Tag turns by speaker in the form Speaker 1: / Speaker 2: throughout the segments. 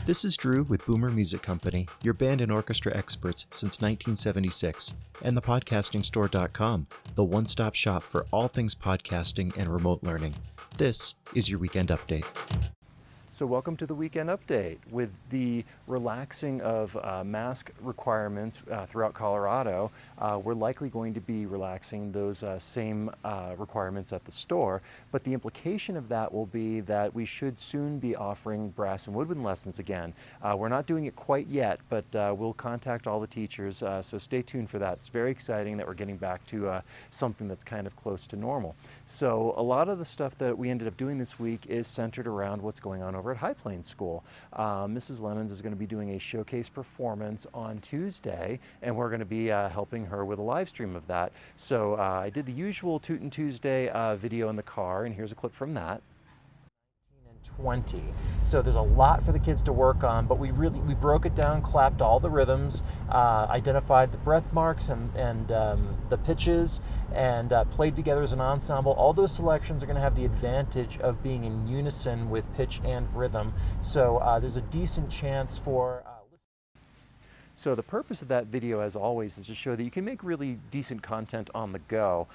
Speaker 1: This is Drew with Boomer Music Company, your band and orchestra experts since 1976, and thepodcastingstore.com, the one-stop shop for all things podcasting and remote learning. This is your Weekend Update.
Speaker 2: So welcome to the Weekend Update. With the relaxing of mask requirements throughout Colorado, we're likely going to be relaxing those same requirements at the store, but the implication of that will be that we should soon be offering brass and woodwind lessons again. We're not doing it quite yet, but we'll contact all the teachers, so stay tuned for that. It's very exciting that we're getting back to something that's kind of close to normal. So a lot of the stuff that we ended up doing this week is centered around what's going on over at High Plains School. Mrs. Lemons is going to be doing a showcase performance on Tuesday, and we're going to be helping her with a live stream of that. So I did the usual Tootin Tuesday video in the car, and here's a clip from that. 20. So there's a lot for the kids to work on, but we broke it down, clapped all the rhythms, identified the breath marks and the pitches, and played together as an ensemble. All those selections are going to have the advantage of being in unison with pitch and rhythm. So there's a decent chance for So the purpose of that video, as always, is to show that you can make really decent content on the go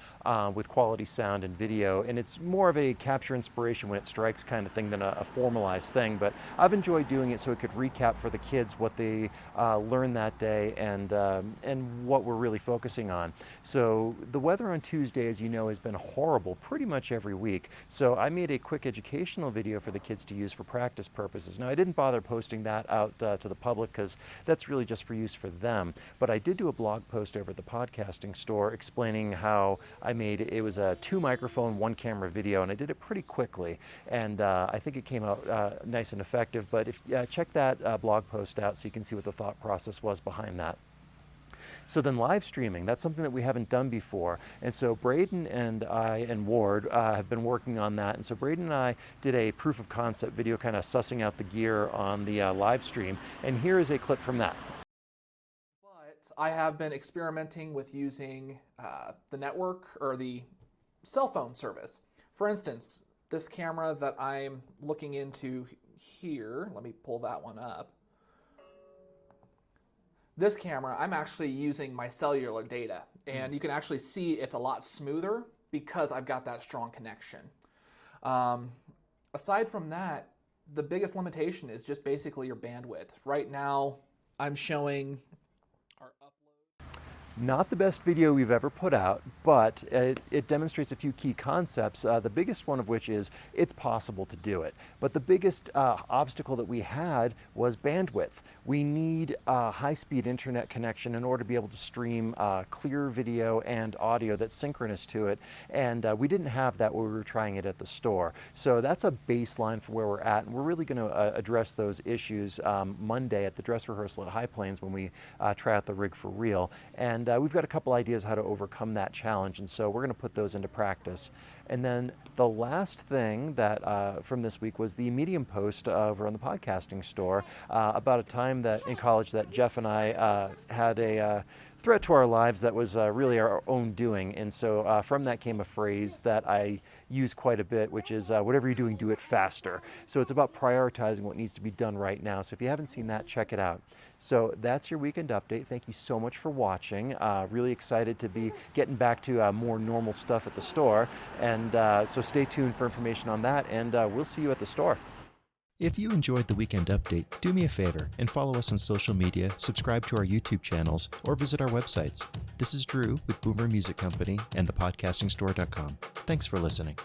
Speaker 2: with quality sound and video, and it's more of a capture inspiration when it strikes kind of thing than a formalized thing, but I've enjoyed doing it so it could recap for the kids what they learned that day and what we're really focusing on. So the weather on Tuesday, as you know, has been horrible pretty much every week, so I made a quick educational video for the kids to use for practice purposes. Now, I didn't bother posting that out to the public because that's really just for use for them, but I did do a blog post over at the podcasting store explaining how I made it was a 2-microphone, 1-camera video, and I did it pretty quickly, and I think it came out nice and effective. But if check that blog post out so you can see what the thought process was behind that. So then live streaming, that's something that we haven't done before. And so Braden and I and Ward have been working on that. And so Braden and I did a proof of concept video kind of sussing out the gear on the live stream. And here is a clip from that.
Speaker 3: I have been experimenting with using the network or the cell phone service. For instance, this camera that I'm looking into here, let me pull that one up. This camera, I'm actually using my cellular data, and you can actually see it's a lot smoother because I've got that strong connection. Aside from that, the biggest limitation is just basically your bandwidth. Right now, I'm showing
Speaker 2: Not the best video we've ever put out, but it demonstrates a few key concepts, the biggest one of which is it's possible to do it. But the biggest obstacle that we had was bandwidth. We need a high-speed internet connection in order to be able to stream clear video and audio that's synchronous to it, and we didn't have that when we were trying it at the store. So that's a baseline for where we're at, and we're really going to address those issues Monday at the dress rehearsal at High Plains when we try out the rig for real. And we've got a couple ideas how to overcome that challenge, and so we're going to put those into practice. And then the last thing that from this week was the Medium post over on the podcasting store about a time that in college that Jeff and I had a threat to our lives that was really our own doing. And so from that came a phrase that I use quite a bit, which is whatever you're doing, do it faster. So it's about prioritizing what needs to be done right now. So if you haven't seen that, check it out. So that's your Weekend Update. Thank you so much for watching. Really excited to be getting back to more normal stuff at the store. And so stay tuned for information on that, and we'll see you at the store.
Speaker 1: If you enjoyed the Weekend Update, do me a favor and follow us on social media, subscribe to our YouTube channels, or visit our websites. This is Drew with Boomer Music Company and thepodcastingstore.com. Thanks for listening.